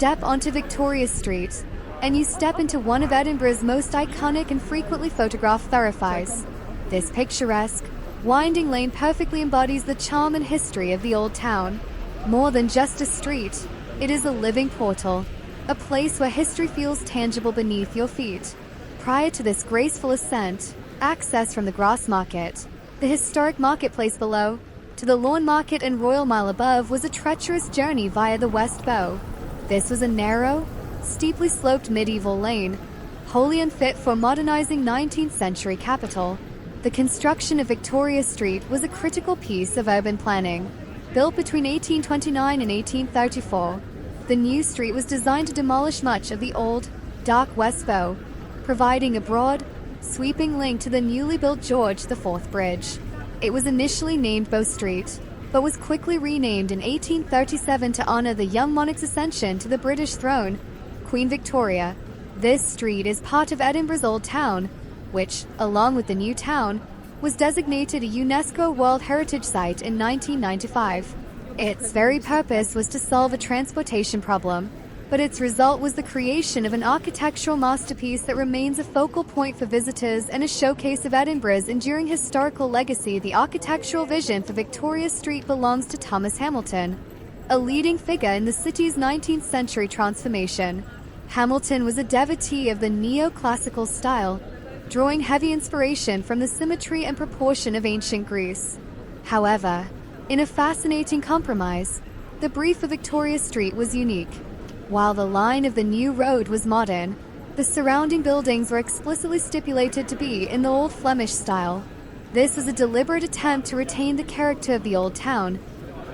step onto Victoria Street, and you step into one of Edinburgh's most iconic and frequently photographed thoroughfares. This picturesque, winding lane perfectly embodies the charm and history of the old town. More than just a street, it is a living portal, a place where history feels tangible beneath your feet. Prior to this graceful ascent, access from the Grassmarket, the historic marketplace below, to the Lawnmarket and Royal Mile above was a treacherous journey via the West Bow. This was a narrow, steeply sloped medieval lane, wholly unfit for a modernizing 19th century capital. The construction of Victoria Street was a critical piece of urban planning. Built between 1829 and 1834, the new street was designed to demolish much of the old, dark West Bow, providing a broad, sweeping link to the newly built George IV Bridge. It was initially named Bow Street, but was quickly renamed in 1837 to honor the young monarch's ascension to the British throne, Queen Victoria. This street is part of Edinburgh's Old Town, which, along with the new town, was designated a UNESCO World Heritage Site in 1995. Its very purpose was to solve a transportation problem, but its result was the creation of an architectural masterpiece that remains a focal point for visitors and a showcase of Edinburgh's enduring historical legacy. The architectural vision for Victoria Street belongs to Thomas Hamilton, a leading figure in the city's 19th century transformation. Hamilton was a devotee of the neoclassical style, drawing heavy inspiration from the symmetry and proportion of ancient Greece. However, in a fascinating compromise, the brief of Victoria Street was unique. While the line of the new road was modern, the surrounding buildings were explicitly stipulated to be in the Old Flemish style. This was a deliberate attempt to retain the character of the old town,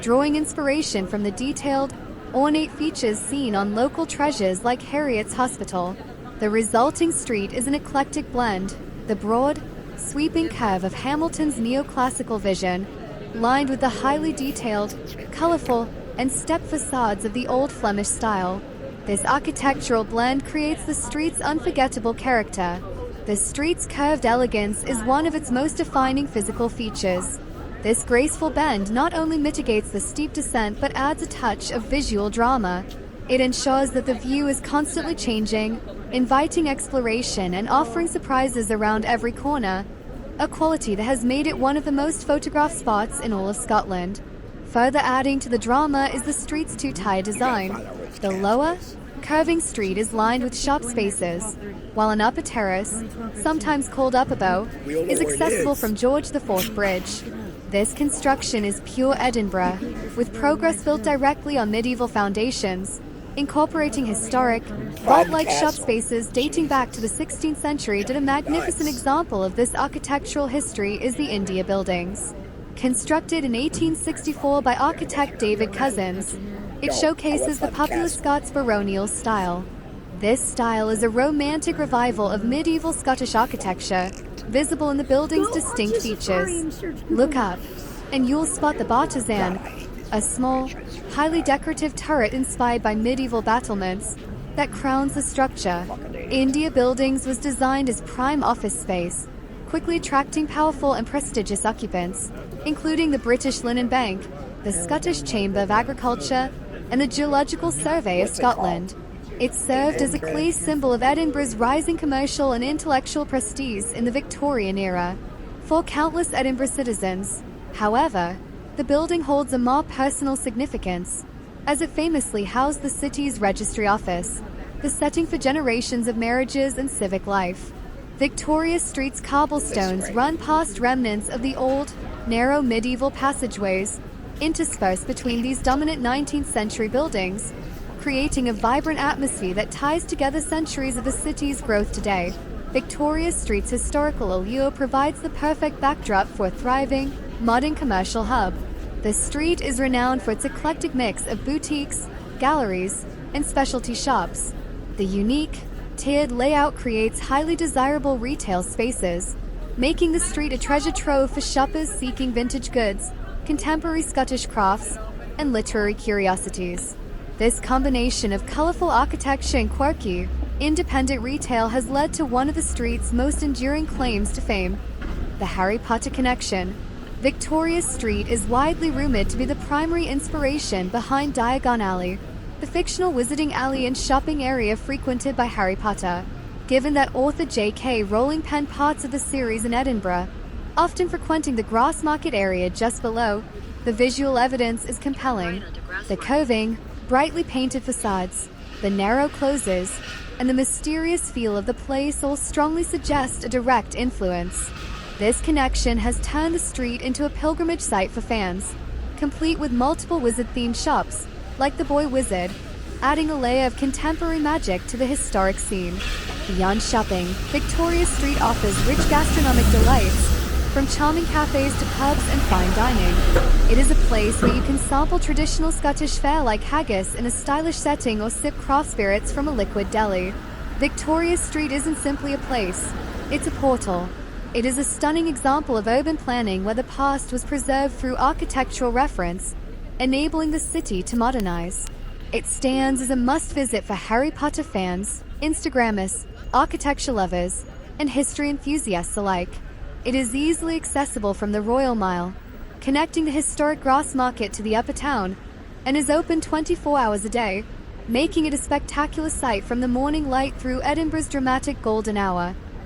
drawing inspiration from the detailed, ornate features seen on local treasures like Harriet's Hospital. The resulting street is an eclectic blend, the broad, sweeping curve of Hamilton's neoclassical vision, lined with the highly detailed, colorful, and step facades of the Old Flemish style. This architectural blend creates the street's unforgettable character. The street's curved elegance is one of its most defining physical features. This graceful bend not only mitigates the steep descent but adds a touch of visual drama. It ensures that the view is constantly changing, inviting exploration and offering surprises around every corner, a quality that has made it one of the most photographed spots in all of Scotland. Further adding to the drama is the street's two-tier design. The lower, curving street is lined with shop spaces, while an upper terrace, sometimes called Upper Bow, is accessible from George IV Bridge. This construction is pure Edinburgh, with progress built directly on medieval foundations, incorporating historic, vault-like shop spaces dating back to the 16th century. A magnificent example of this architectural history is the India Buildings. Constructed in 1864 by architect David Cousins, it showcases the popular Scots baronial style. This style is a romantic revival of medieval Scottish architecture, visible in the building's distinct features. Look up, and you'll spot the Bartizan, a small, highly decorative turret inspired by medieval battlements that crowns the structure. India Buildings was designed as prime office space, quickly attracting powerful and prestigious occupants, including the British Linen Bank, the Scottish Chamber of Agriculture, and the Geological Survey of Scotland. It served as a clear symbol of Edinburgh's rising commercial and intellectual prestige in the Victorian era. For countless Edinburgh citizens, however, the building holds a more personal significance, as it famously housed the city's registry office, the setting for generations of marriages and civic life. Victoria Street's cobblestones run past remnants of the old, narrow medieval passageways, interspersed between these dominant 19th century buildings, creating a vibrant atmosphere that ties together centuries of the city's growth today. Victoria Street's historical allure provides the perfect backdrop for a thriving, modern commercial hub. The street is renowned for its eclectic mix of boutiques, galleries, and specialty shops. The unique, tiered layout creates highly desirable retail spaces, making the street a treasure trove for shoppers seeking vintage goods, contemporary Scottish crafts, and literary curiosities. This combination of colorful architecture and quirky, independent retail has led to one of the street's most enduring claims to fame, the Harry Potter connection. Victoria Street is widely rumored to be the primary inspiration behind Diagon Alley, the fictional wizarding alley and shopping area frequented by Harry Potter. Given that author J.K. Rowling penned parts of the series in Edinburgh, often frequenting the Grassmarket area just below, the visual evidence is compelling. The coving, brightly painted facades, the narrow closes, and the mysterious feel of the place all strongly suggest a direct influence. This connection has turned the street into a pilgrimage site for fans, complete with multiple wizard-themed shops, like the Boy Wizard, adding a layer of contemporary magic to the historic scene. Beyond shopping, Victoria Street offers rich gastronomic delights, from charming cafes to pubs and fine dining. It is a place where you can sample traditional Scottish fare like haggis in a stylish setting or sip craft spirits from a liquid deli. Victoria Street isn't simply a place, it's a portal. It is a stunning example of urban planning where the past was preserved through architectural reference, enabling the city to modernize. It stands as a must-visit for Harry Potter fans, Instagrammers, architecture lovers, and history enthusiasts alike. It is easily accessible from the Royal Mile, connecting the historic Grassmarket to the upper town, and is open 24 hours a day, making it a spectacular sight from the morning light through Edinburgh's dramatic golden hour.